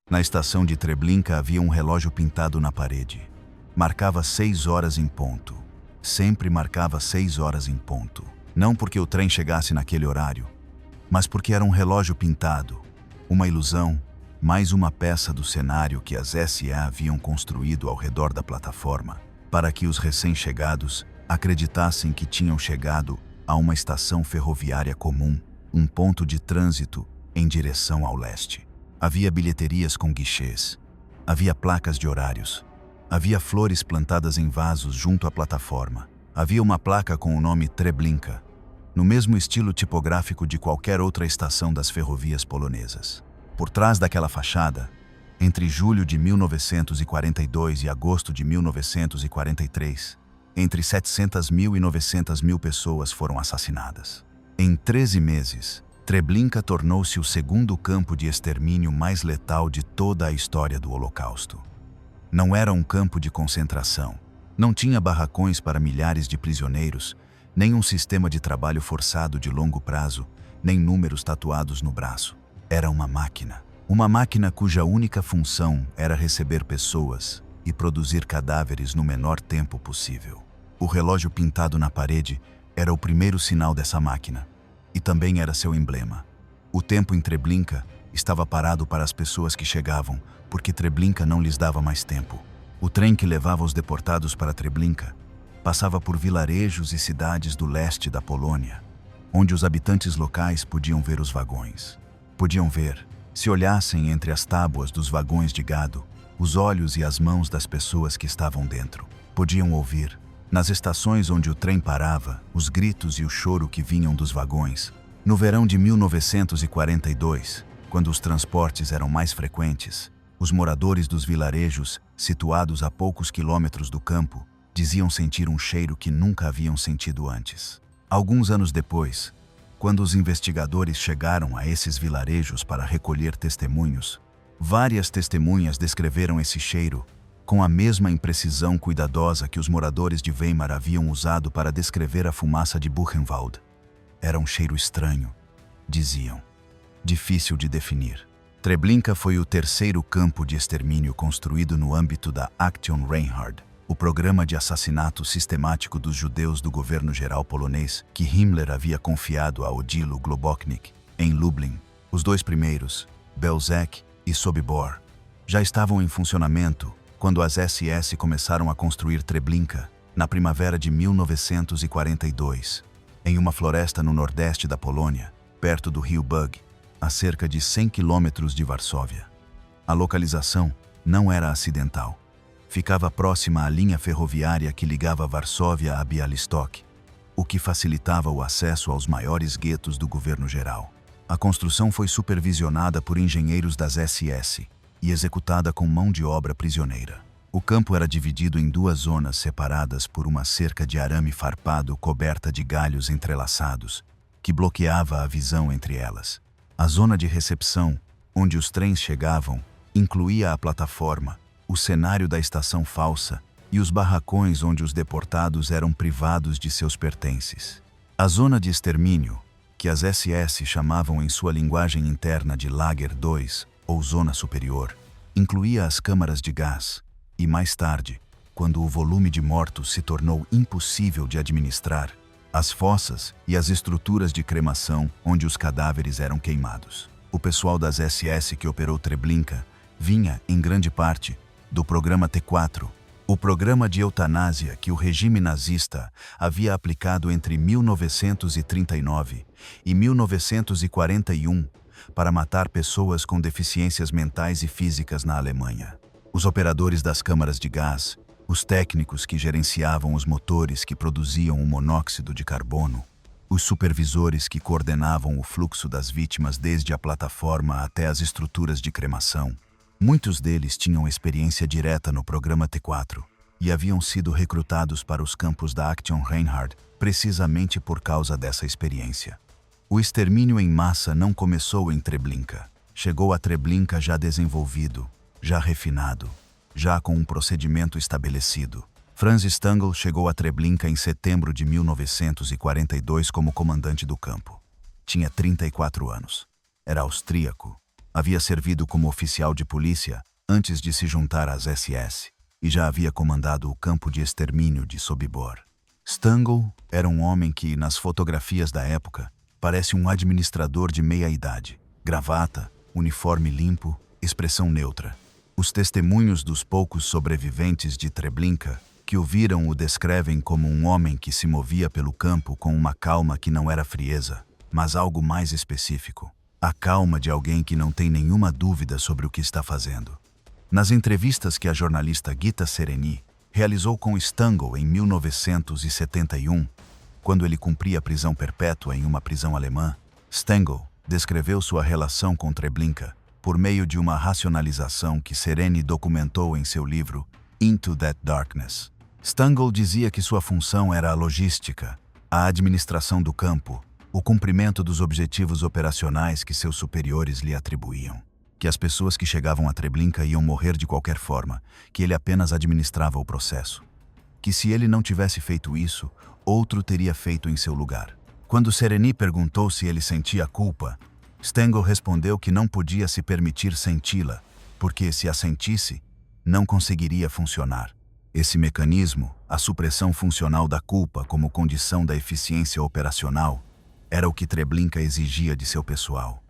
Na estação de Treblinka havia um relógio pintado na parede. Marcava 6 horas em ponto. Sempre marcava 6 horas em ponto. Não porque o trem chegasse naquele horário, mas porque era um relógio pintado, uma ilusão, mais uma peça do cenário que as SA haviam construído ao redor da plataforma, para que os recém-chegados acreditassem que tinham chegado a uma estação ferroviária comum, um ponto de trânsito em direção ao leste. Havia bilheterias com guichês, havia placas de horários, havia flores plantadas em vasos junto à plataforma, havia uma placa com o nome Treblinka, no mesmo estilo tipográfico de qualquer outra estação das ferrovias polonesas. Por trás daquela fachada, entre julho de 1942 e agosto de 1943, entre 700.000 e 900.000 pessoas foram assassinadas. Em 13 meses, Treblinka tornou-se o segundo campo de extermínio mais letal de toda a história do Holocausto. Não era um campo de concentração, não tinha barracões para milhares de prisioneiros, nem um sistema de trabalho forçado de longo prazo, nem números tatuados no braço. Era uma máquina cuja única função era receber pessoas e produzir cadáveres no menor tempo possível. O relógio pintado na parede era o primeiro sinal dessa máquina, e também era seu emblema. O tempo em Treblinka estava parado para as pessoas que chegavam, porque Treblinka não lhes dava mais tempo. O trem que levava os deportados para Treblinka passava por vilarejos e cidades do leste da Polônia, onde os habitantes locais podiam ver os vagões. Podiam ver, se olhassem entre as tábuas dos vagões de gado, os olhos e as mãos das pessoas que estavam dentro. Podiam ouvir, nas estações onde o trem parava, os gritos e o choro que vinham dos vagões. No verão de 1942, quando os transportes eram mais frequentes, os moradores dos vilarejos, situados a poucos quilômetros do campo, diziam sentir um cheiro que nunca haviam sentido antes. Alguns anos depois, quando os investigadores chegaram a esses vilarejos para recolher testemunhos, várias testemunhas descreveram esse cheiro com a mesma imprecisão cuidadosa que os moradores de Weimar haviam usado para descrever a fumaça de Buchenwald. Era um cheiro estranho, diziam. Difícil de definir. Treblinka foi o terceiro campo de extermínio construído no âmbito da Aktion Reinhard, o programa de assassinato sistemático dos judeus do governo geral polonês que Himmler havia confiado a Odilo Globoknik, em Lublin. Os dois primeiros, Belzec e Sobibor, já estavam em funcionamento quando as SS começaram a construir Treblinka, na primavera de 1942, em uma floresta no nordeste da Polônia, perto do rio Bug, a cerca de 100 quilômetros de Varsóvia. A localização não era acidental. Ficava próxima à linha ferroviária que ligava Varsóvia a Białystok, o que facilitava o acesso aos maiores guetos do governo geral. A construção foi supervisionada por engenheiros das SS e executada com mão de obra prisioneira. O campo era dividido em duas zonas separadas por uma cerca de arame farpado coberta de galhos entrelaçados, que bloqueava a visão entre elas. A zona de recepção, onde os trens chegavam, incluía a plataforma, o cenário da estação falsa e os barracões onde os deportados eram privados de seus pertences. A zona de extermínio, que as SS chamavam em sua linguagem interna de Lager 2, ou Zona Superior, incluía as câmaras de gás e, mais tarde, quando o volume de mortos se tornou impossível de administrar, as fossas e as estruturas de cremação onde os cadáveres eram queimados. O pessoal das SS que operou Treblinka vinha, em grande parte, do programa T4, o programa de eutanásia que o regime nazista havia aplicado entre 1939 e 1941 para matar pessoas com deficiências mentais e físicas na Alemanha. Os operadores das câmaras de gás, os técnicos que gerenciavam os motores que produziam o monóxido de carbono, os supervisores que coordenavam o fluxo das vítimas desde a plataforma até as estruturas de cremação. Muitos deles tinham experiência direta no programa T4 e haviam sido recrutados para os campos da Aktion Reinhard precisamente por causa dessa experiência. O extermínio em massa não começou em Treblinka. Chegou a Treblinka já desenvolvido, já refinado, já com um procedimento estabelecido. Franz Stangl chegou a Treblinka em setembro de 1942 como comandante do campo. Tinha 34 anos. Era austríaco, Havia servido como oficial de polícia antes de se juntar às SS e já havia comandado o campo de extermínio de Sobibor. Stengel era um homem que, nas fotografias da época, parece um administrador de meia-idade. Gravata, uniforme limpo, expressão neutra. Os testemunhos dos poucos sobreviventes de Treblinka que o viram o descrevem como um homem que se movia pelo campo com uma calma que não era frieza, mas algo mais específico. A calma de alguém que não tem nenhuma dúvida sobre o que está fazendo. Nas entrevistas que a jornalista Gita Sereny realizou com Stengel em 1971, quando ele cumpria prisão perpétua em uma prisão alemã, Stengel descreveu sua relação com Treblinka por meio de uma racionalização que Sereny documentou em seu livro Into That Darkness. Stengel dizia que sua função era a logística, a administração do campo, o cumprimento dos objetivos operacionais que seus superiores lhe atribuíam. Que as pessoas que chegavam a Treblinka iam morrer de qualquer forma, que ele apenas administrava o processo. Que se ele não tivesse feito isso, outro teria feito em seu lugar. Quando Sereny perguntou se ele sentia culpa, Stengel respondeu que não podia se permitir senti-la, porque se a sentisse, não conseguiria funcionar. Esse mecanismo, a supressão funcional da culpa como condição da eficiência operacional, era o que Treblinka exigia de seu pessoal.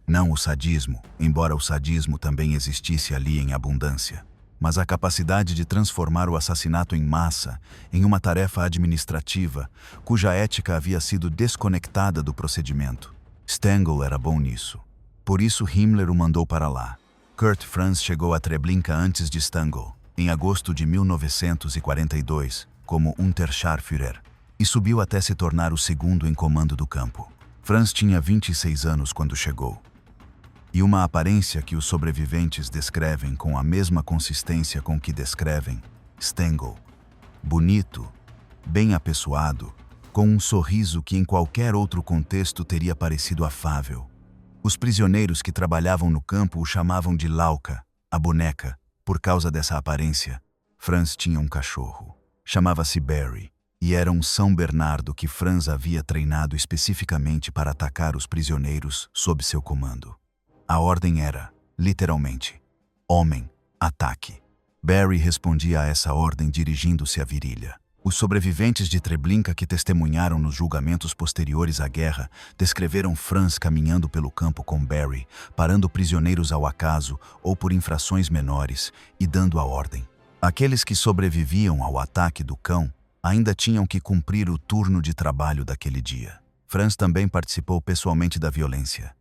Não o sadismo, embora o sadismo também existisse ali em abundância, mas a capacidade de transformar o assassinato em massa em uma tarefa administrativa, cuja ética havia sido desconectada do procedimento. Stengel era bom nisso. Por isso Himmler o mandou para lá. Kurt Franz chegou a Treblinka antes de Stengel, em agosto de 1942, como Unterscharführer, e subiu até se tornar o segundo em comando do campo. Franz tinha 26 anos quando chegou, e uma aparência que os sobreviventes descrevem com a mesma consistência com que descrevem Stengel. Bonito, bem apessoado, com um sorriso que em qualquer outro contexto teria parecido afável. Os prisioneiros que trabalhavam no campo o chamavam de Lauka, a boneca, por causa dessa aparência. Franz tinha um cachorro. Chamava-se Barry, e era um São Bernardo que Franz havia treinado especificamente para atacar os prisioneiros sob seu comando. A ordem era, literalmente, homem, ataque. Barry respondia a essa ordem dirigindo-se à virilha. Os sobreviventes de Treblinka que testemunharam nos julgamentos posteriores à guerra descreveram Franz caminhando pelo campo com Barry, parando prisioneiros ao acaso ou por infrações menores e dando a ordem. Aqueles que sobreviviam ao ataque do cão ainda tinham que cumprir o turno de trabalho daquele dia. Franz também participou pessoalmente da violência.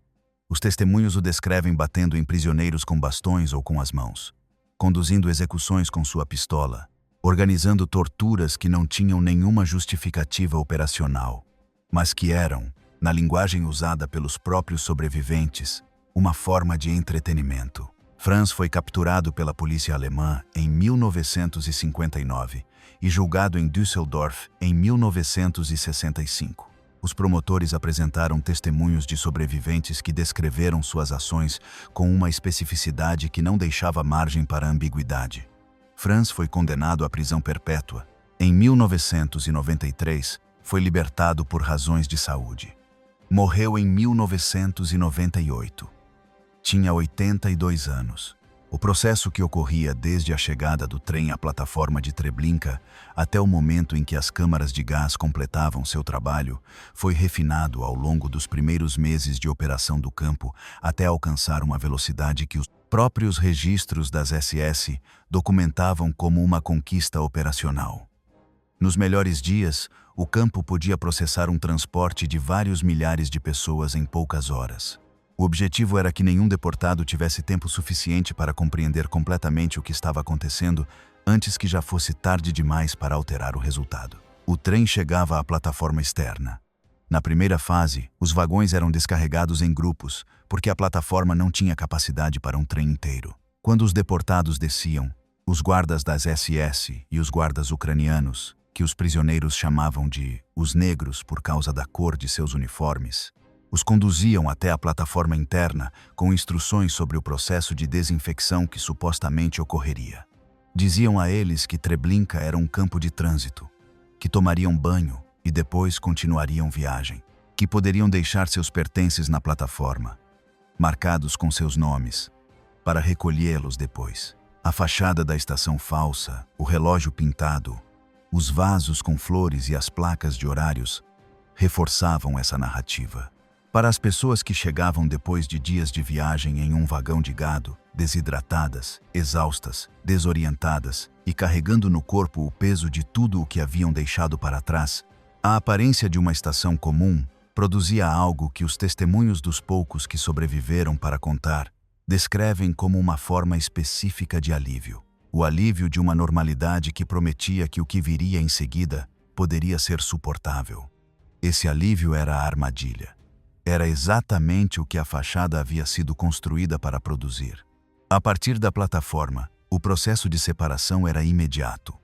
Os testemunhos o descrevem batendo em prisioneiros com bastões ou com as mãos, conduzindo execuções com sua pistola, organizando torturas que não tinham nenhuma justificativa operacional, mas que eram, na linguagem usada pelos próprios sobreviventes, uma forma de entretenimento. Franz foi capturado pela polícia alemã em 1959 e julgado em Düsseldorf em 1965. Os promotores apresentaram testemunhos de sobreviventes que descreveram suas ações com uma especificidade que não deixava margem para ambiguidade. Franz foi condenado à prisão perpétua. Em 1993, foi libertado por razões de saúde. Morreu em 1998. Tinha 82 anos. O processo que ocorria desde a chegada do trem à plataforma de Treblinka até o momento em que as câmaras de gás completavam seu trabalho foi refinado ao longo dos primeiros meses de operação do campo até alcançar uma velocidade que os próprios registros das SS documentavam como uma conquista operacional. Nos melhores dias, o campo podia processar um transporte de vários milhares de pessoas em poucas horas. O objetivo era que nenhum deportado tivesse tempo suficiente para compreender completamente o que estava acontecendo antes que já fosse tarde demais para alterar o resultado. O trem chegava à plataforma externa. Na primeira fase, os vagões eram descarregados em grupos, porque a plataforma não tinha capacidade para um trem inteiro. Quando os deportados desciam, os guardas das SS e os guardas ucranianos, que os prisioneiros chamavam de os negros por causa da cor de seus uniformes, os conduziam até a plataforma interna com instruções sobre o processo de desinfecção que supostamente ocorreria. Diziam a eles que Treblinka era um campo de trânsito, que tomariam banho e depois continuariam viagem, que poderiam deixar seus pertences na plataforma. marcados com seus nomes, para recolhê-los depois. A fachada da estação falsa, o relógio pintado, os vasos com flores e as placas de horários reforçavam essa narrativa. Para as pessoas que chegavam depois de dias de viagem em um vagão de gado, desidratadas, exaustas, desorientadas e carregando no corpo o peso de tudo o que haviam deixado para trás, a aparência de uma estação comum produzia algo que os testemunhos dos poucos que sobreviveram para contar descrevem como uma forma específica de alívio. O alívio de uma normalidade que prometia que o que viria em seguida poderia ser suportável. Esse alívio era a armadilha. Era exatamente o que a fachada havia sido construída para produzir. A partir da plataforma, o processo de separação era imediato.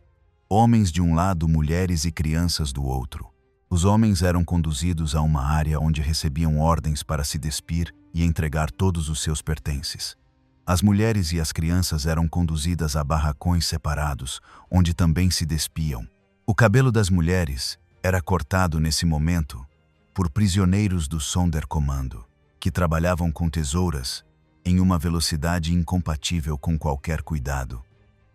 Homens de um lado, mulheres e crianças do outro. Os homens eram conduzidos a uma área onde recebiam ordens para se despir e entregar todos os seus pertences. As mulheres e as crianças eram conduzidas a barracões separados, onde também se despiam. O cabelo das mulheres era cortado nesse momento por prisioneiros do Sonderkommando, que trabalhavam com tesouras em uma velocidade incompatível com qualquer cuidado.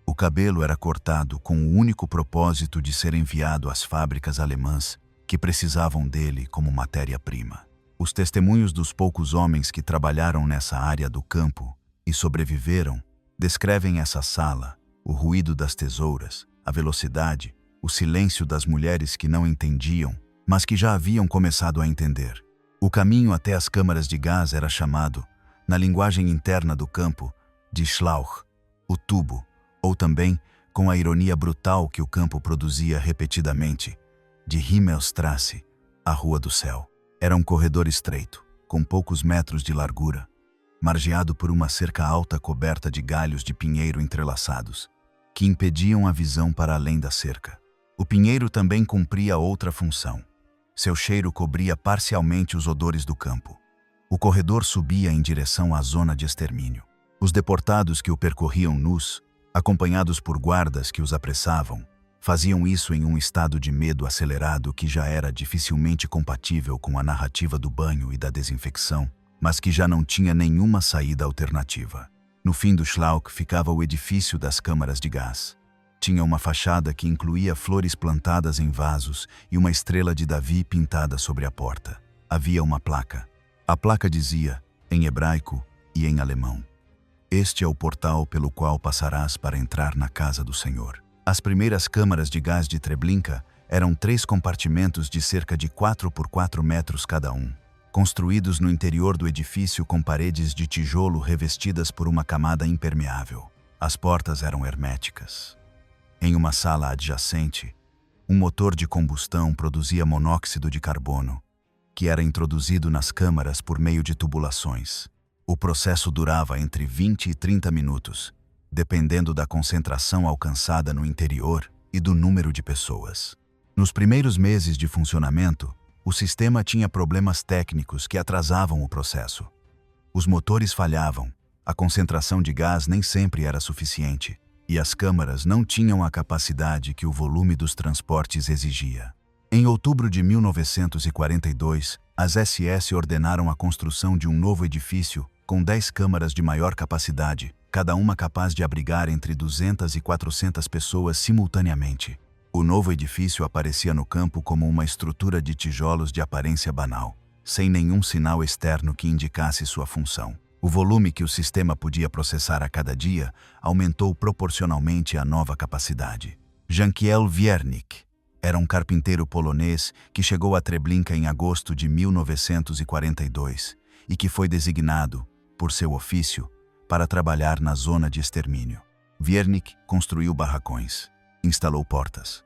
O cabelo era cortado com o único propósito de ser enviado às fábricas alemãs que precisavam dele como matéria-prima. Os testemunhos dos poucos homens que trabalharam nessa área do campo e sobreviveram descrevem essa sala, o ruído das tesouras, a velocidade, o silêncio das mulheres que não entendiam, mas que já haviam começado a entender. O caminho até as câmaras de gás era chamado, na linguagem interna do campo, de Schlauch, o tubo, ou também, com a ironia brutal que o campo produzia repetidamente, de Himmelstrasse, a Rua do Céu. Era um corredor estreito, com poucos metros de largura, margeado por uma cerca alta coberta de galhos de pinheiro entrelaçados, que impediam a visão para além da cerca. O pinheiro também cumpria outra função. Seu cheiro cobria parcialmente os odores do campo. O corredor subia em direção à zona de extermínio. Os deportados que o percorriam nus, acompanhados por guardas que os apressavam, faziam isso em um estado de medo acelerado que já era dificilmente compatível com a narrativa do banho e da desinfecção, mas que já não tinha nenhuma saída alternativa. No fim do Schlauch ficava o edifício das câmaras de gás. Tinha uma fachada que incluía flores plantadas em vasos e uma estrela de Davi pintada sobre a porta. Havia uma placa. A placa dizia, em hebraico e em alemão: "Este é o portal pelo qual passarás para entrar na casa do Senhor." As primeiras câmaras de gás de Treblinka eram 3 compartimentos de cerca de 4 por 4 metros cada um, construídos no interior do edifício com paredes de tijolo revestidas por uma camada impermeável. As portas eram herméticas. Em uma sala adjacente, um motor de combustão produzia monóxido de carbono, que era introduzido nas câmaras por meio de tubulações. O processo durava entre 20 e 30 minutos, dependendo da concentração alcançada no interior e do número de pessoas. Nos primeiros meses de funcionamento, o sistema tinha problemas técnicos que atrasavam o processo. Os motores falhavam, a concentração de gás nem sempre era suficiente, e as câmaras não tinham a capacidade que o volume dos transportes exigia. Em outubro de 1942, as SS ordenaram a construção de um novo edifício com 10 câmaras de maior capacidade, cada uma capaz de abrigar entre 200 e 400 pessoas simultaneamente. O novo edifício aparecia no campo como uma estrutura de tijolos de aparência banal, sem nenhum sinal externo que indicasse sua função. O volume que o sistema podia processar a cada dia aumentou proporcionalmente à nova capacidade. Jankiel Wiernik era um carpinteiro polonês que chegou a Treblinka em agosto de 1942 e que foi designado, por seu ofício, para trabalhar na zona de extermínio. Wiernik construiu barracões, instalou portas,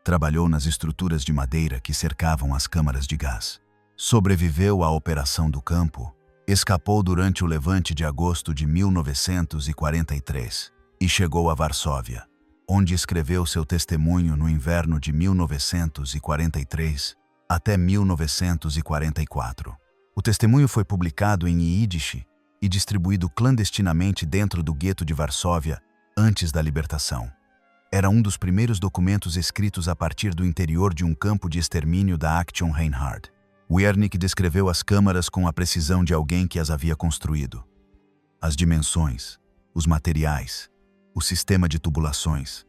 trabalhou nas estruturas de madeira que cercavam as câmaras de gás. Sobreviveu à operação do campo, escapou durante o levante de agosto de 1943 e chegou a Varsóvia, onde escreveu seu testemunho no inverno de 1943 até 1944. O testemunho foi publicado em Yiddish e distribuído clandestinamente dentro do gueto de Varsóvia antes da libertação. Era um dos primeiros documentos escritos a partir do interior de um campo de extermínio da Action Reinhard. Wernicke descreveu as câmaras com a precisão de alguém que as havia construído. As dimensões, os materiais, o sistema de tubulações,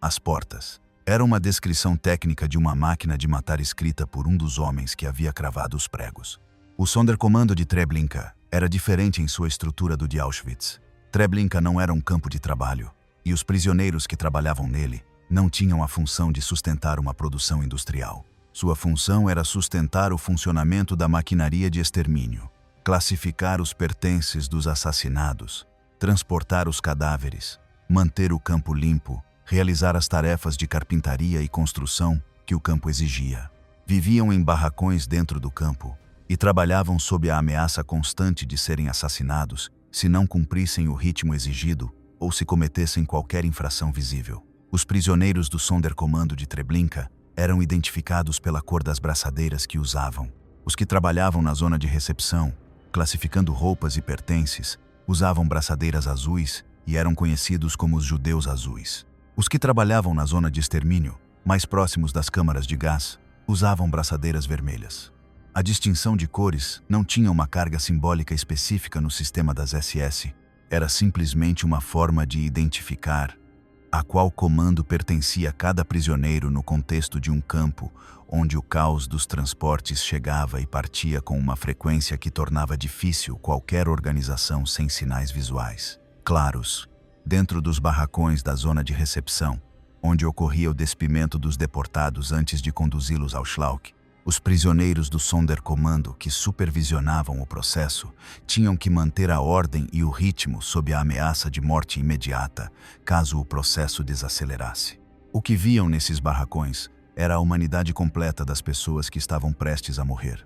as portas. Era uma descrição técnica de uma máquina de matar escrita por um dos homens que havia cravado os pregos. O Sonderkommando de Treblinka era diferente em sua estrutura do de Auschwitz. Treblinka não era um campo de trabalho, e os prisioneiros que trabalhavam nele não tinham a função de sustentar uma produção industrial. Sua função era sustentar o funcionamento da maquinaria de extermínio, classificar os pertences dos assassinados, transportar os cadáveres, manter o campo limpo, realizar as tarefas de carpintaria e construção que o campo exigia. Viviam em barracões dentro do campo e trabalhavam sob a ameaça constante de serem assassinados se não cumprissem o ritmo exigido ou se cometessem qualquer infração visível. Os prisioneiros do Sonderkommando de Treblinka eram identificados pela cor das braçadeiras que usavam. Os que trabalhavam na zona de recepção, classificando roupas e pertences, usavam braçadeiras azuis e eram conhecidos como os judeus azuis. Os que trabalhavam na zona de extermínio, mais próximos das câmaras de gás, usavam braçadeiras vermelhas. A distinção de cores não tinha uma carga simbólica específica no sistema das SS, era simplesmente uma forma de identificar a qual comando pertencia cada prisioneiro no contexto de um campo onde o caos dos transportes chegava e partia com uma frequência que tornava difícil qualquer organização sem sinais visuais claros. Dentro dos barracões da zona de recepção, onde ocorria o despimento dos deportados antes de conduzi-los ao Schlauch, os prisioneiros do Sonderkommando que supervisionavam o processo tinham que manter a ordem e o ritmo sob a ameaça de morte imediata, caso o processo desacelerasse. O que viam nesses barracões era a humanidade completa das pessoas que estavam prestes a morrer.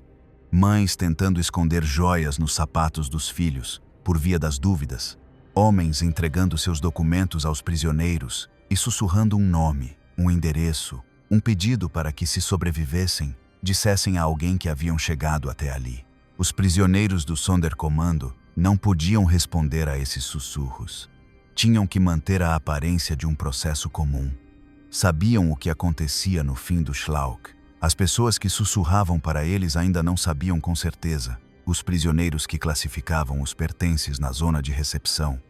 Mães tentando esconder joias nos sapatos dos filhos, por via das dúvidas. Homens entregando seus documentos aos prisioneiros e sussurrando um nome, um endereço, um pedido para que, se sobrevivessem, dissessem a alguém que haviam chegado até ali. Os prisioneiros do Sonderkommando não podiam responder a esses sussurros. Tinham que manter a aparência de um processo comum. Sabiam o que acontecia no fim do Schlauch. As pessoas que sussurravam para eles ainda não sabiam com certeza. Os prisioneiros que classificavam os pertences na zona de recepção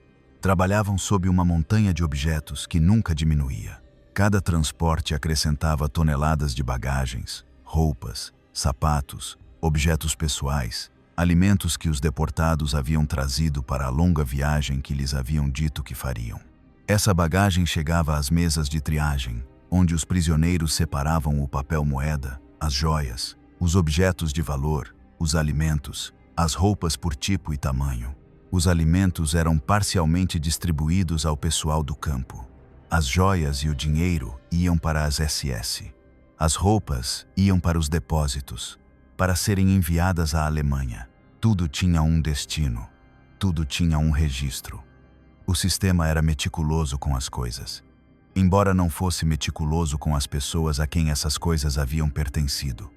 trabalhavam sob uma montanha de objetos que nunca diminuía. Cada transporte acrescentava toneladas de bagagens, roupas, sapatos, objetos pessoais, alimentos que os deportados haviam trazido para a longa viagem que lhes haviam dito que fariam. Essa bagagem chegava às mesas de triagem, onde os prisioneiros separavam o papel moeda, as joias, os objetos de valor, os alimentos, as roupas por tipo e tamanho. Os alimentos eram parcialmente distribuídos ao pessoal do campo. As joias e o dinheiro iam para as SS. As roupas iam para os depósitos, para serem enviadas à Alemanha. Tudo tinha um destino, tudo tinha um registro. O sistema era meticuloso com as coisas, embora não fosse meticuloso com as pessoas a quem essas coisas haviam pertencido.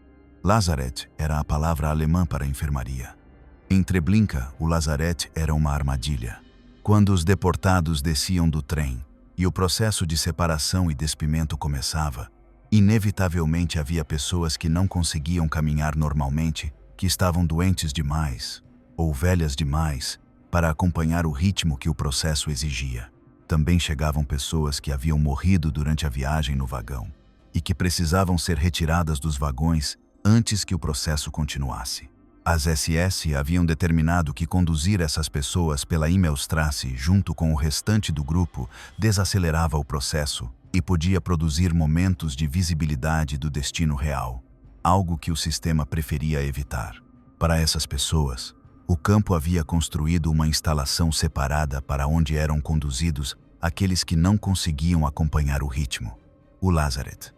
Lazarett era a palavra alemã para enfermaria. Em Treblinka, o Lazarett era uma armadilha. Quando os deportados desciam do trem e o processo de separação e despimento começava, inevitavelmente havia pessoas que não conseguiam caminhar normalmente, que estavam doentes demais ou velhas demais para acompanhar o ritmo que o processo exigia. Também chegavam pessoas que haviam morrido durante a viagem no vagão e que precisavam ser retiradas dos vagões antes que o processo continuasse. As SS haviam determinado que conduzir essas pessoas pela Himmelstrasse junto com o restante do grupo desacelerava o processo e podia produzir momentos de visibilidade do destino real, algo que o sistema preferia evitar. Para essas pessoas, o campo havia construído uma instalação separada para onde eram conduzidos aqueles que não conseguiam acompanhar o ritmo. O Lazarett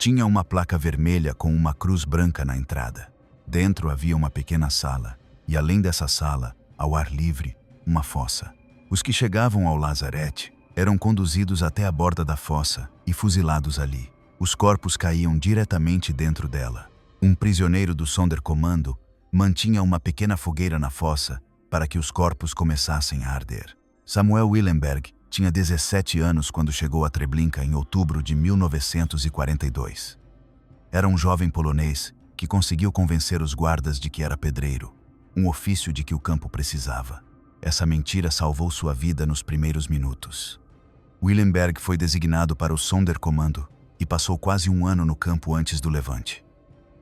tinha uma placa vermelha com uma cruz branca na entrada. Dentro havia uma pequena sala, e além dessa sala, ao ar livre, uma fossa. Os que chegavam ao Lazarett eram conduzidos até a borda da fossa e fuzilados ali. Os corpos caíam diretamente dentro dela. Um prisioneiro do Sonderkommando mantinha uma pequena fogueira na fossa para que os corpos começassem a arder. Samuel Willenberg tinha 17 anos quando chegou a Treblinka em outubro de 1942. Era um jovem polonês que conseguiu convencer os guardas de que era pedreiro, um ofício de que o campo precisava. Essa mentira salvou sua vida nos primeiros minutos. Willenberg foi designado para o Sonderkommando e passou quase um ano no campo antes do levante.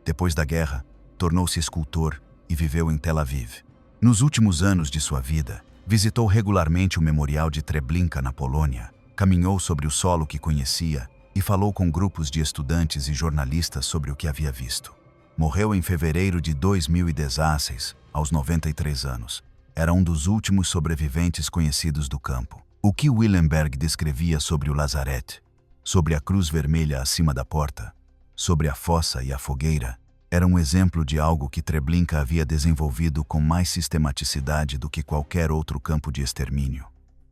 Depois da guerra, tornou-se escultor e viveu em Tel Aviv. Nos últimos anos de sua vida, visitou regularmente o Memorial de Treblinka na Polônia, caminhou sobre o solo que conhecia e falou com grupos de estudantes e jornalistas sobre o que havia visto. Morreu em fevereiro de 2016, aos 93 anos. Era um dos últimos sobreviventes conhecidos do campo. O que Willenberg descrevia sobre o lazarete, sobre a cruz vermelha acima da porta, sobre a fossa e a fogueira, era um exemplo de algo que Treblinka havia desenvolvido com mais sistematicidade do que qualquer outro campo de extermínio.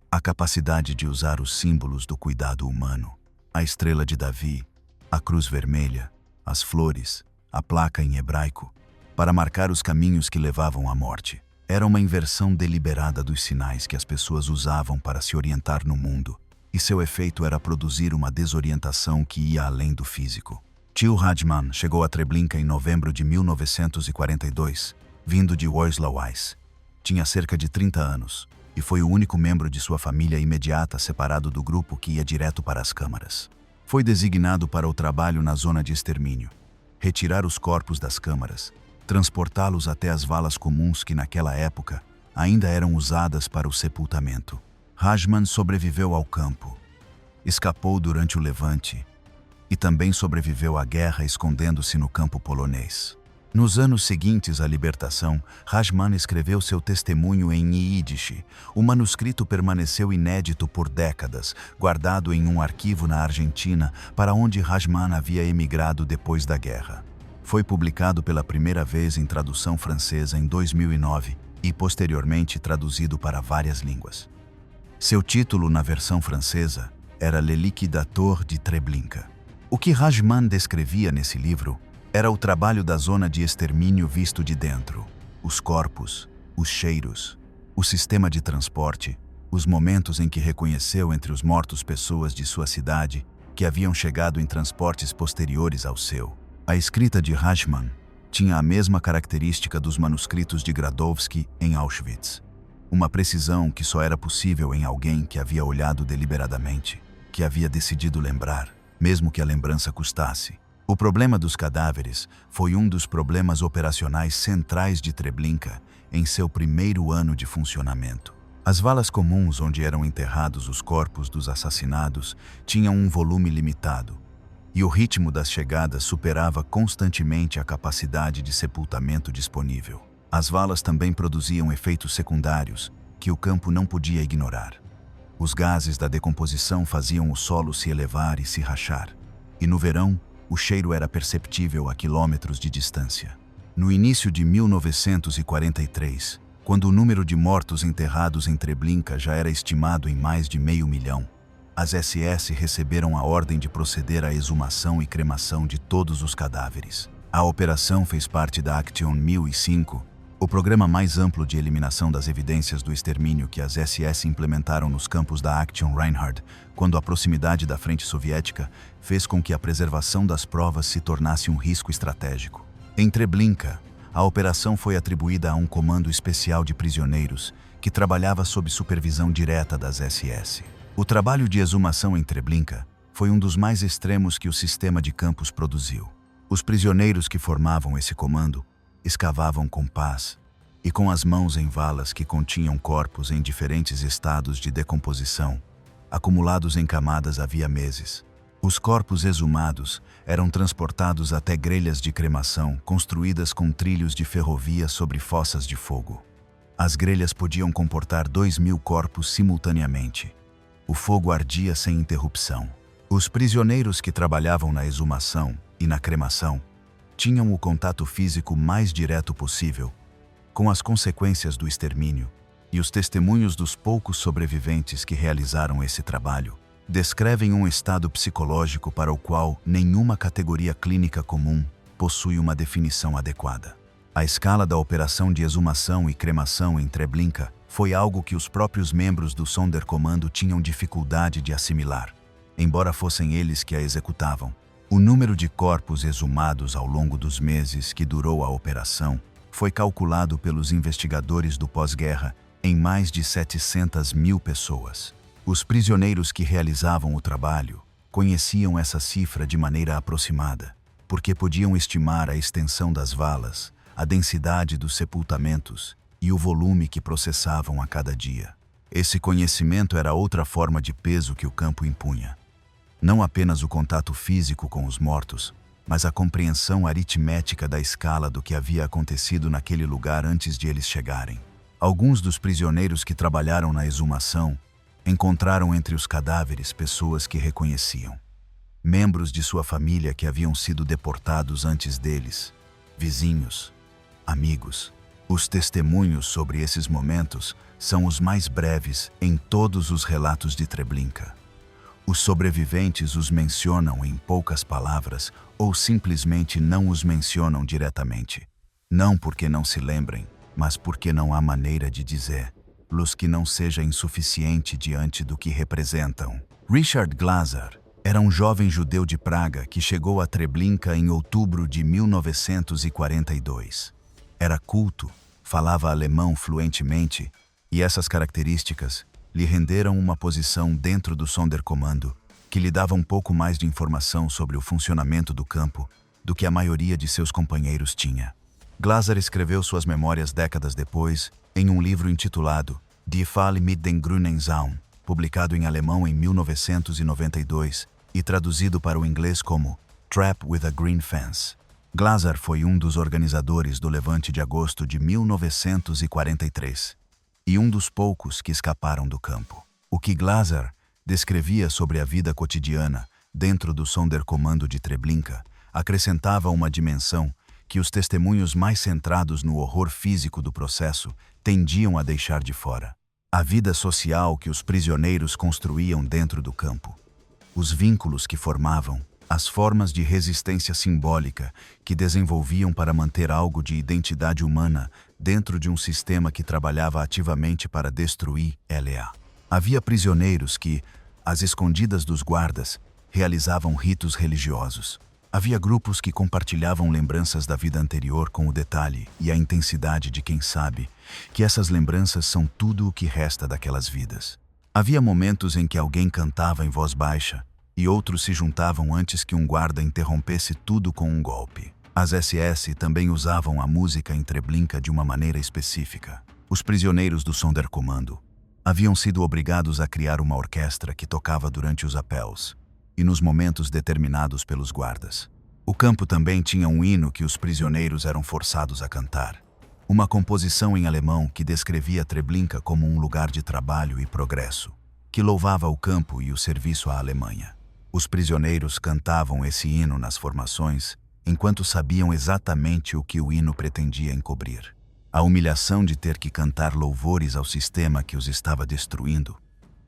A capacidade de usar os símbolos do cuidado humano, a estrela de Davi, a cruz vermelha, as flores, a placa em hebraico, para marcar os caminhos que levavam à morte. Era uma inversão deliberada dos sinais que as pessoas usavam para se orientar no mundo, e seu efeito era produzir uma desorientação que ia além do físico. Tio Radman chegou a Treblinka em novembro de 1942, vindo de Wojslaweiss. Tinha cerca de 30 anos, e foi o único membro de sua família imediata separado do grupo que ia direto para as câmaras. Foi designado para o trabalho na zona de extermínio, retirar os corpos das câmaras, transportá-los até as valas comuns que naquela época ainda eram usadas para o sepultamento. Radman sobreviveu ao campo, escapou durante o levante e também sobreviveu à guerra escondendo-se no campo polonês. Nos anos seguintes à libertação, Radman escreveu seu testemunho em Yiddish. O manuscrito permaneceu inédito por décadas, guardado em um arquivo na Argentina, para onde Radman havia emigrado depois da guerra. Foi publicado pela primeira vez em tradução francesa em 2009 e posteriormente traduzido para várias línguas. Seu título na versão francesa era Le Liquidateur de Treblinka. O que Radman descrevia nesse livro era o trabalho da zona de extermínio visto de dentro, os corpos, os cheiros, o sistema de transporte, os momentos em que reconheceu entre os mortos pessoas de sua cidade que haviam chegado em transportes posteriores ao seu. A escrita de Radman tinha a mesma característica dos manuscritos de Gradowski em Auschwitz. Uma precisão que só era possível em alguém que havia olhado deliberadamente, que havia decidido lembrar, mesmo que a lembrança custasse. O problema dos cadáveres foi um dos problemas operacionais centrais de Treblinka em seu primeiro ano de funcionamento. As valas comuns onde eram enterrados os corpos dos assassinados tinham um volume limitado, e o ritmo das chegadas superava constantemente a capacidade de sepultamento disponível. As valas também produziam efeitos secundários que o campo não podia ignorar. Os gases da decomposição faziam o solo se elevar e se rachar, e no verão, o cheiro era perceptível a quilômetros de distância. No início de 1943, quando o número de mortos enterrados em Treblinka já era estimado em mais de 500 mil, as SS receberam a ordem de proceder à exumação e cremação de todos os cadáveres. A operação fez parte da Action 1005, o programa mais amplo de eliminação das evidências do extermínio que as SS implementaram nos campos da Action Reinhard, quando a proximidade da frente soviética fez com que a preservação das provas se tornasse um risco estratégico. Em Treblinka, a operação foi atribuída a um comando especial de prisioneiros que trabalhava sob supervisão direta das SS. O trabalho de exumação em Treblinka foi um dos mais extremos que o sistema de campos produziu. Os prisioneiros que formavam esse comando escavavam com pás e com as mãos em valas que continham corpos em diferentes estados de decomposição, acumulados em camadas havia meses. Os corpos exumados eram transportados até grelhas de cremação construídas com trilhos de ferrovia sobre fossas de fogo. As grelhas podiam comportar 2.000 corpos simultaneamente. O fogo ardia sem interrupção. Os prisioneiros que trabalhavam na exumação e na cremação tinham o contato físico mais direto possível com as consequências do extermínio, e os testemunhos dos poucos sobreviventes que realizaram esse trabalho descrevem um estado psicológico para o qual nenhuma categoria clínica comum possui uma definição adequada. A escala da operação de exumação e cremação em Treblinka foi algo que os próprios membros do Sonderkommando tinham dificuldade de assimilar, embora fossem eles que a executavam. O número de corpos exumados ao longo dos meses que durou a operação foi calculado pelos investigadores do pós-guerra em mais de 700.000 pessoas. Os prisioneiros que realizavam o trabalho conheciam essa cifra de maneira aproximada, porque podiam estimar a extensão das valas, a densidade dos sepultamentos e o volume que processavam a cada dia. Esse conhecimento era outra forma de peso que o campo impunha. Não apenas o contato físico com os mortos, mas a compreensão aritmética da escala do que havia acontecido naquele lugar antes de eles chegarem. Alguns dos prisioneiros que trabalharam na exumação encontraram entre os cadáveres pessoas que reconheciam. Membros de sua família que haviam sido deportados antes deles, vizinhos, amigos. Os testemunhos sobre esses momentos são os mais breves em todos os relatos de Treblinka. Os sobreviventes os mencionam em poucas palavras ou simplesmente não os mencionam diretamente. Não porque não se lembrem, mas porque não há maneira de dizer-los que não seja insuficiente diante do que representam. Richard Glaser era um jovem judeu de Praga que chegou a Treblinka em outubro de 1942. Era culto, falava alemão fluentemente e essas características lhe renderam uma posição dentro do Sonderkommando que lhe dava um pouco mais de informação sobre o funcionamento do campo do que a maioria de seus companheiros tinha. Glaser escreveu suas memórias décadas depois em um livro intitulado Die Fall mit den Grünen Zaun, publicado em alemão em 1992 e traduzido para o inglês como Trap with a Green Fence. Glaser foi um dos organizadores do Levante de agosto de 1943 e um dos poucos que escaparam do campo. O que Glaser descrevia sobre a vida cotidiana dentro do Sonderkommando de Treblinka acrescentava uma dimensão que os testemunhos mais centrados no horror físico do processo tendiam a deixar de fora. A vida social que os prisioneiros construíam dentro do campo. Os vínculos que formavam, as formas de resistência simbólica que desenvolviam para manter algo de identidade humana dentro de um sistema que trabalhava ativamente para destruir LA. Havia prisioneiros que, às escondidas dos guardas, realizavam ritos religiosos. Havia grupos que compartilhavam lembranças da vida anterior com o detalhe e a intensidade de quem sabe que essas lembranças são tudo o que resta daquelas vidas. Havia momentos em que alguém cantava em voz baixa e outros se juntavam antes que um guarda interrompesse tudo com um golpe. As SS também usavam a música em Treblinka de uma maneira específica. Os prisioneiros do Sonderkommando haviam sido obrigados a criar uma orquestra que tocava durante os apels e nos momentos determinados pelos guardas. O campo também tinha um hino que os prisioneiros eram forçados a cantar. Uma composição em alemão que descrevia Treblinka como um lugar de trabalho e progresso, que louvava o campo e o serviço à Alemanha. Os prisioneiros cantavam esse hino nas formações, enquanto sabiam exatamente o que o hino pretendia encobrir. A humilhação de ter que cantar louvores ao sistema que os estava destruindo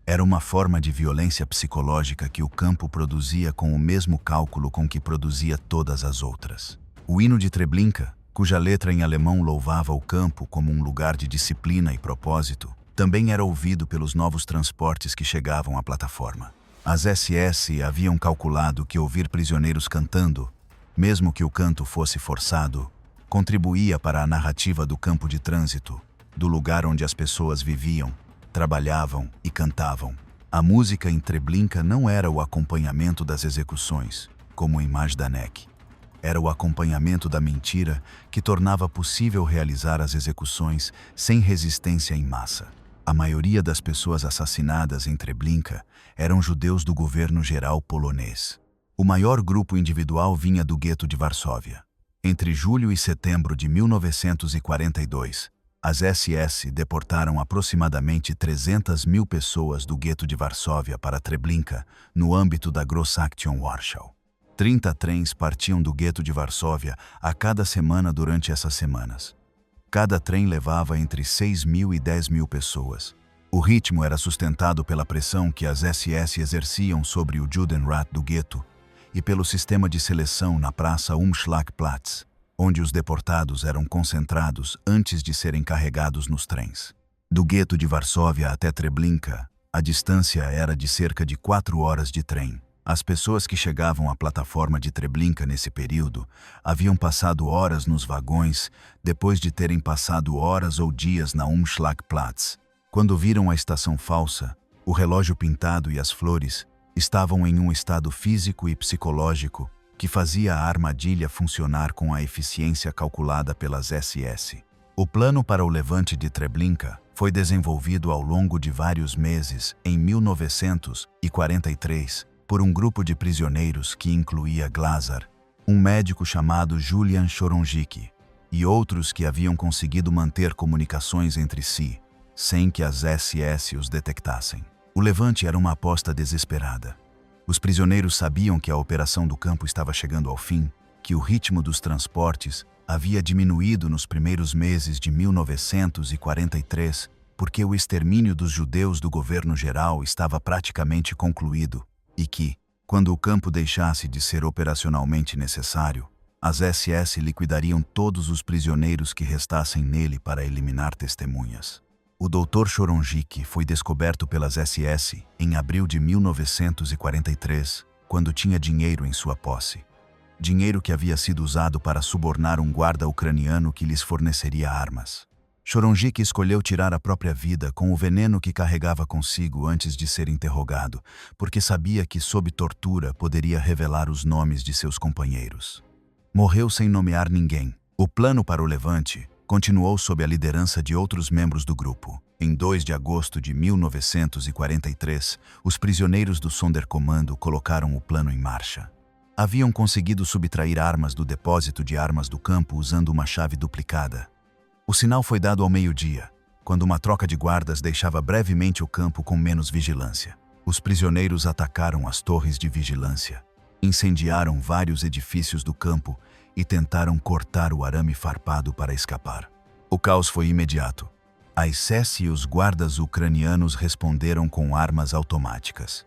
era uma forma de violência psicológica que o campo produzia com o mesmo cálculo com que produzia todas as outras. O hino de Treblinka, cuja letra em alemão louvava o campo como um lugar de disciplina e propósito, também era ouvido pelos novos transportes que chegavam à plataforma. As SS haviam calculado que ouvir prisioneiros cantando, mesmo que o canto fosse forçado, contribuía para a narrativa do campo de trânsito, do lugar onde as pessoas viviam, trabalhavam e cantavam. A música em Treblinka não era o acompanhamento das execuções, como em Majdanek. Era o acompanhamento da mentira que tornava possível realizar as execuções sem resistência em massa. A maioria das pessoas assassinadas em Treblinka eram judeus do governo geral polonês. O maior grupo individual vinha do gueto de Varsóvia. Entre julho e setembro de 1942, as SS deportaram aproximadamente 300.000 pessoas do gueto de Varsóvia para Treblinka, no âmbito da Grossaktion Warschau. 30 trens partiam do gueto de Varsóvia a cada semana durante essas semanas. Cada trem levava entre 6.000 e 10.000 pessoas. O ritmo era sustentado pela pressão que as SS exerciam sobre o Judenrat do gueto e pelo sistema de seleção na praça Umschlagplatz, onde os deportados eram concentrados antes de serem carregados nos trens. Do gueto de Varsóvia até Treblinka, a distância era de cerca de 4 horas de trem. As pessoas que chegavam à plataforma de Treblinka nesse período haviam passado horas nos vagões depois de terem passado horas ou dias na Umschlagplatz. Quando viram a estação falsa, o relógio pintado e as flores estavam em um estado físico e psicológico que fazia a armadilha funcionar com a eficiência calculada pelas SS. O plano para o levante de Treblinka foi desenvolvido ao longo de vários meses em 1943 por um grupo de prisioneiros que incluía Glazar, um médico chamado Julian Choronjic e outros que haviam conseguido manter comunicações entre si, sem que as SS os detectassem. O levante era uma aposta desesperada. Os prisioneiros sabiam que a operação do campo estava chegando ao fim, que o ritmo dos transportes havia diminuído nos primeiros meses de 1943, porque o extermínio dos judeus do governo geral estava praticamente concluído, e que, quando o campo deixasse de ser operacionalmente necessário, as SS liquidariam todos os prisioneiros que restassem nele para eliminar testemunhas. O Dr. Choronjic foi descoberto pelas SS em abril de 1943, quando tinha dinheiro em sua posse. Dinheiro que havia sido usado para subornar um guarda ucraniano que lhes forneceria armas. Choronjic escolheu tirar a própria vida com o veneno que carregava consigo antes de ser interrogado, porque sabia que, sob tortura, poderia revelar os nomes de seus companheiros. Morreu sem nomear ninguém. O plano para o levante continuou sob a liderança de outros membros do grupo. Em 2 de agosto de 1943, os prisioneiros do Sonderkommando colocaram o plano em marcha. Haviam conseguido subtrair armas do depósito de armas do campo usando uma chave duplicada. O sinal foi dado ao meio-dia, quando uma troca de guardas deixava brevemente o campo com menos vigilância. Os prisioneiros atacaram as torres de vigilância, incendiaram vários edifícios do campo e tentaram cortar o arame farpado para escapar. O caos foi imediato. A SS e os guardas ucranianos responderam com armas automáticas.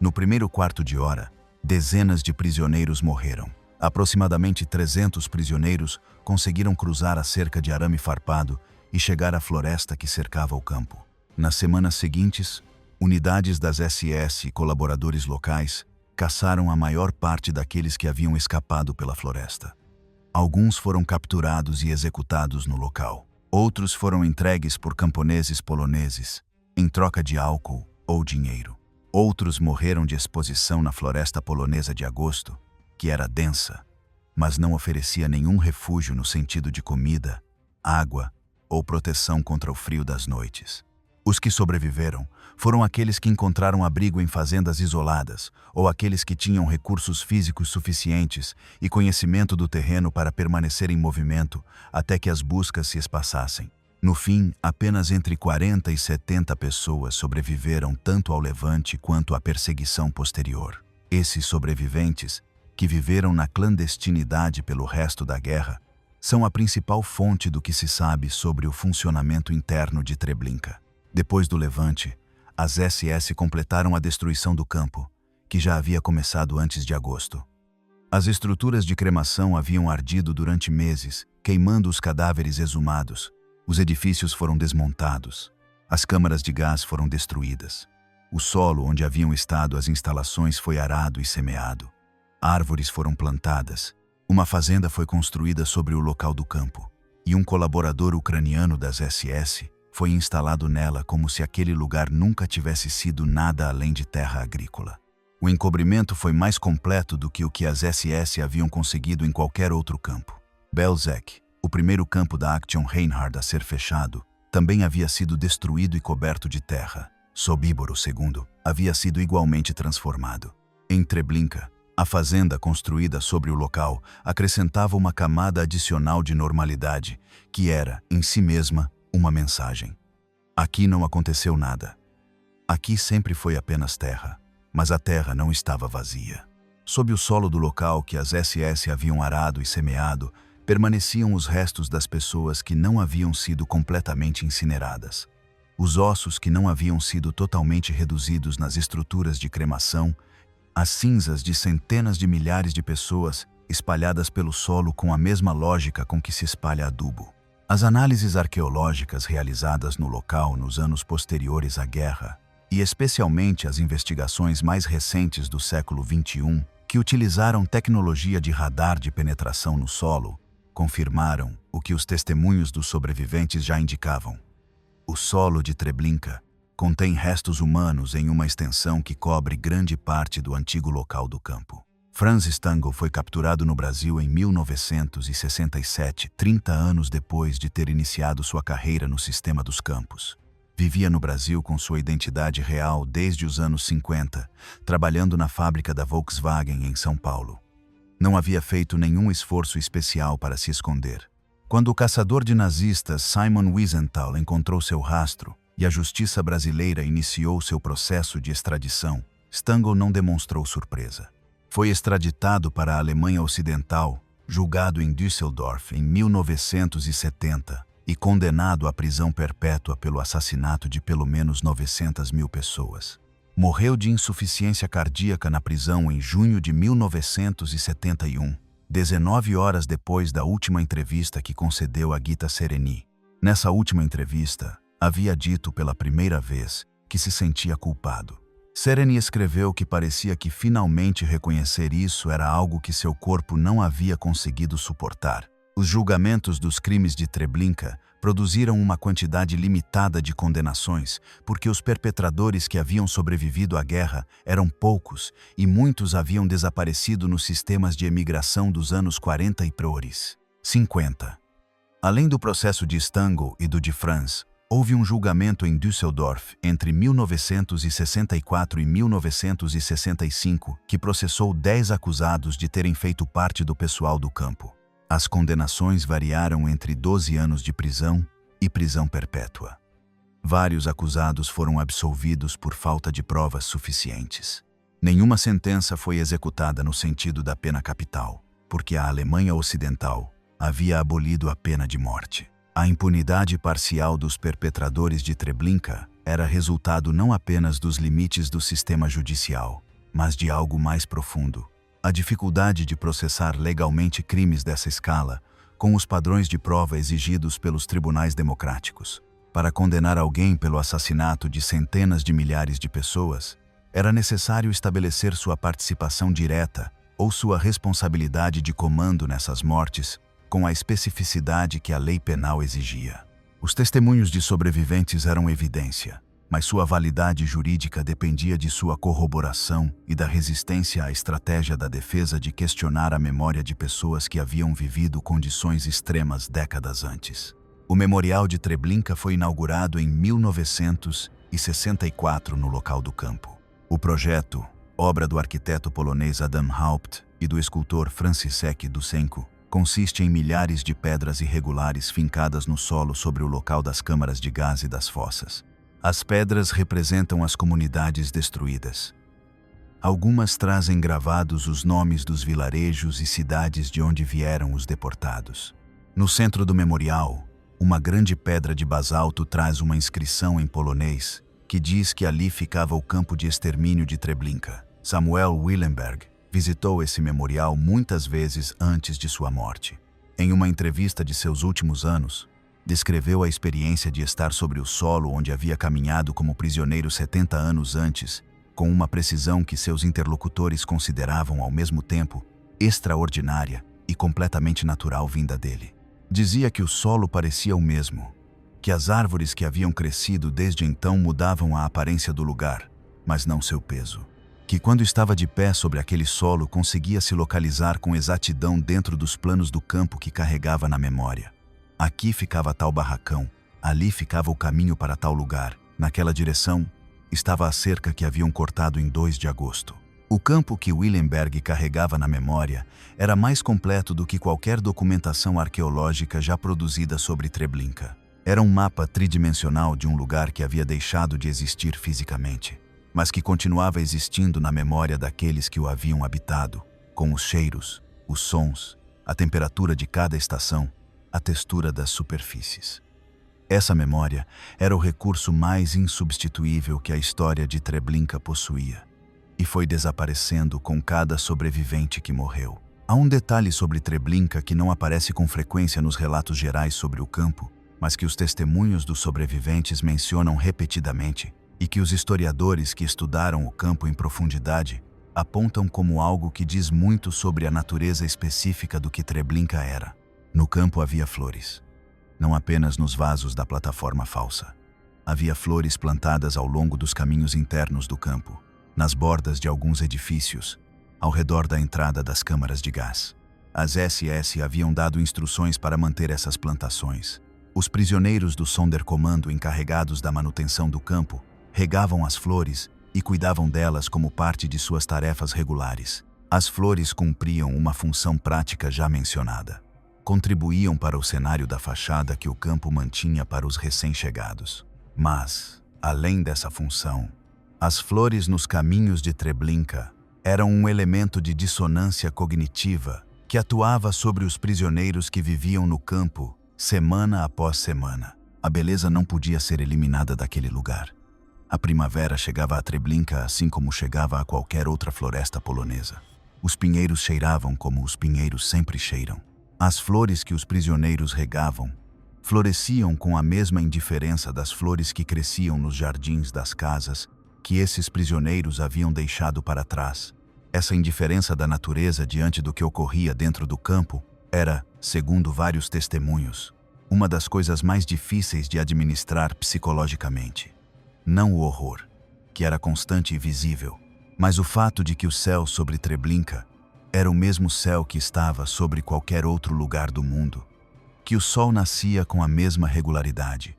No primeiro quarto de hora, dezenas de prisioneiros morreram. Aproximadamente 300 prisioneiros conseguiram cruzar a cerca de arame farpado e chegar à floresta que cercava o campo. Nas semanas seguintes, unidades das SS e colaboradores locais caçaram a maior parte daqueles que haviam escapado pela floresta. Alguns foram capturados e executados no local. Outros foram entregues por camponeses poloneses, em troca de álcool ou dinheiro. Outros morreram de exposição na floresta polonesa de agosto, que era densa, mas não oferecia nenhum refúgio no sentido de comida, água ou proteção contra o frio das noites. Os que sobreviveram foram aqueles que encontraram abrigo em fazendas isoladas ou aqueles que tinham recursos físicos suficientes e conhecimento do terreno para permanecer em movimento até que as buscas se espaçassem. No fim, apenas entre 40 e 70 pessoas sobreviveram tanto ao levante quanto à perseguição posterior. Esses sobreviventes, que viveram na clandestinidade pelo resto da guerra, são a principal fonte do que se sabe sobre o funcionamento interno de Treblinka. Depois do levante, as SS completaram a destruição do campo, que já havia começado antes de agosto. As estruturas de cremação haviam ardido durante meses, queimando os cadáveres exumados. Os edifícios foram desmontados. As câmaras de gás foram destruídas. O solo onde haviam estado as instalações foi arado e semeado. Árvores foram plantadas. Uma fazenda foi construída sobre o local do campo. E um colaborador ucraniano das SS foi instalado nela como se aquele lugar nunca tivesse sido nada além de terra agrícola. O encobrimento foi mais completo do que o que as SS haviam conseguido em qualquer outro campo. Belzec, o primeiro campo da Action Reinhard a ser fechado, também havia sido destruído e coberto de terra. Sobibor II havia sido igualmente transformado. Em Treblinka, a fazenda construída sobre o local acrescentava uma camada adicional de normalidade, que era, em si mesma, uma mensagem. Aqui não aconteceu nada. Aqui sempre foi apenas terra, mas a terra não estava vazia. Sob o solo do local que as SS haviam arado e semeado, permaneciam os restos das pessoas que não haviam sido completamente incineradas. Os ossos que não haviam sido totalmente reduzidos nas estruturas de cremação, as cinzas de centenas de milhares de pessoas espalhadas pelo solo com a mesma lógica com que se espalha adubo. As análises arqueológicas realizadas no local nos anos posteriores à guerra e especialmente as investigações mais recentes do século XXI, que utilizaram tecnologia de radar de penetração no solo, confirmaram o que os testemunhos dos sobreviventes já indicavam. O solo de Treblinka contém restos humanos em uma extensão que cobre grande parte do antigo local do campo. Franz Stangl foi capturado no Brasil em 1967, 30 anos depois de ter iniciado sua carreira no sistema dos campos. Vivia no Brasil com sua identidade real desde os anos 50, trabalhando na fábrica da Volkswagen em São Paulo. Não havia feito nenhum esforço especial para se esconder. Quando o caçador de nazistas Simon Wiesenthal encontrou seu rastro e a justiça brasileira iniciou seu processo de extradição, Stangl não demonstrou surpresa. Foi extraditado para a Alemanha Ocidental, julgado em Düsseldorf em 1970 e condenado à prisão perpétua pelo assassinato de pelo menos 900.000 pessoas. Morreu de insuficiência cardíaca na prisão em junho de 1971, 19 horas depois da última entrevista que concedeu a Gita Sereny. Nessa última entrevista, havia dito pela primeira vez que se sentia culpado. Sereny escreveu que parecia que finalmente reconhecer isso era algo que seu corpo não havia conseguido suportar. Os julgamentos dos crimes de Treblinka produziram uma quantidade limitada de condenações, porque os perpetradores que haviam sobrevivido à guerra eram poucos e muitos haviam desaparecido nos sistemas de emigração dos anos 40 e 50. Além do processo de Stangl e do de Franz, houve um julgamento em Düsseldorf entre 1964 e 1965 que processou 10 acusados de terem feito parte do pessoal do campo. As condenações variaram entre 12 anos de prisão e prisão perpétua. Vários acusados foram absolvidos por falta de provas suficientes. Nenhuma sentença foi executada no sentido da pena capital, porque a Alemanha Ocidental havia abolido a pena de morte. A impunidade parcial dos perpetradores de Treblinka era resultado não apenas dos limites do sistema judicial, mas de algo mais profundo. A dificuldade de processar legalmente crimes dessa escala, com os padrões de prova exigidos pelos tribunais democráticos. Para condenar alguém pelo assassinato de centenas de milhares de pessoas, era necessário estabelecer sua participação direta ou sua responsabilidade de comando nessas mortes, com a especificidade que a lei penal exigia. Os testemunhos de sobreviventes eram evidência, mas sua validade jurídica dependia de sua corroboração e da resistência à estratégia da defesa de questionar a memória de pessoas que haviam vivido condições extremas décadas antes. O Memorial de Treblinka foi inaugurado em 1964 no local do campo. O projeto, obra do arquiteto polonês Adam Haupt e do escultor Franciszek Dusenko, consiste em milhares de pedras irregulares fincadas no solo sobre o local das câmaras de gás e das fossas. As pedras representam as comunidades destruídas. Algumas trazem gravados os nomes dos vilarejos e cidades de onde vieram os deportados. No centro do memorial, uma grande pedra de basalto traz uma inscrição em polonês que diz que ali ficava o campo de extermínio de Treblinka. Samuel Willenberg visitou esse memorial muitas vezes antes de sua morte. Em uma entrevista de seus últimos anos, descreveu a experiência de estar sobre o solo onde havia caminhado como prisioneiro 70 anos antes, com uma precisão que seus interlocutores consideravam ao mesmo tempo extraordinária e completamente natural vinda dele. Dizia que o solo parecia o mesmo, que as árvores que haviam crescido desde então mudavam a aparência do lugar, mas não seu peso. Que quando estava de pé sobre aquele solo conseguia se localizar com exatidão dentro dos planos do campo que carregava na memória. Aqui ficava tal barracão, ali ficava o caminho para tal lugar, naquela direção estava a cerca que haviam cortado em 2 de agosto. O campo que Willenberg carregava na memória era mais completo do que qualquer documentação arqueológica já produzida sobre Treblinka. Era um mapa tridimensional de um lugar que havia deixado de existir fisicamente, mas que continuava existindo na memória daqueles que o haviam habitado, com os cheiros, os sons, a temperatura de cada estação, a textura das superfícies. Essa memória era o recurso mais insubstituível que a história de Treblinka possuía, e foi desaparecendo com cada sobrevivente que morreu. Há um detalhe sobre Treblinka que não aparece com frequência nos relatos gerais sobre o campo, mas que os testemunhos dos sobreviventes mencionam repetidamente, e que os historiadores que estudaram o campo em profundidade apontam como algo que diz muito sobre a natureza específica do que Treblinka era. No campo havia flores, não apenas nos vasos da plataforma falsa. Havia flores plantadas ao longo dos caminhos internos do campo, nas bordas de alguns edifícios, ao redor da entrada das câmaras de gás. As SS haviam dado instruções para manter essas plantações. Os prisioneiros do Sonderkommando encarregados da manutenção do campo regavam as flores e cuidavam delas como parte de suas tarefas regulares. As flores cumpriam uma função prática já mencionada. Contribuíam para o cenário da fachada que o campo mantinha para os recém-chegados. Mas, além dessa função, as flores nos caminhos de Treblinka eram um elemento de dissonância cognitiva que atuava sobre os prisioneiros que viviam no campo, semana após semana. A beleza não podia ser eliminada daquele lugar. A primavera chegava a Treblinka assim como chegava a qualquer outra floresta polonesa. Os pinheiros cheiravam como os pinheiros sempre cheiram. As flores que os prisioneiros regavam floresciam com a mesma indiferença das flores que cresciam nos jardins das casas que esses prisioneiros haviam deixado para trás. Essa indiferença da natureza diante do que ocorria dentro do campo era, segundo vários testemunhos, uma das coisas mais difíceis de administrar psicologicamente. Não o horror, que era constante e visível, mas o fato de que o céu sobre Treblinka era o mesmo céu que estava sobre qualquer outro lugar do mundo, que o sol nascia com a mesma regularidade,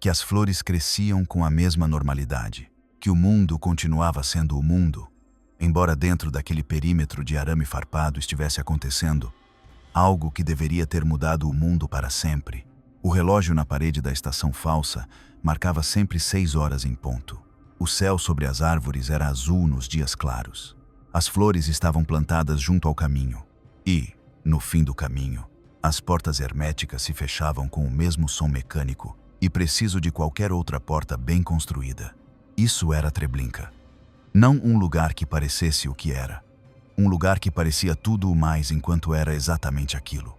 que as flores cresciam com a mesma normalidade, que o mundo continuava sendo o mundo, embora dentro daquele perímetro de arame farpado estivesse acontecendo algo que deveria ter mudado o mundo para sempre. O relógio na parede da estação falsa marcava sempre 6 horas em ponto. O céu sobre as árvores era azul nos dias claros. As flores estavam plantadas junto ao caminho e, no fim do caminho, as portas herméticas se fechavam com o mesmo som mecânico e preciso de qualquer outra porta bem construída. Isso era Treblinka. Não um lugar que parecesse o que era. Um lugar que parecia tudo o mais enquanto era exatamente aquilo.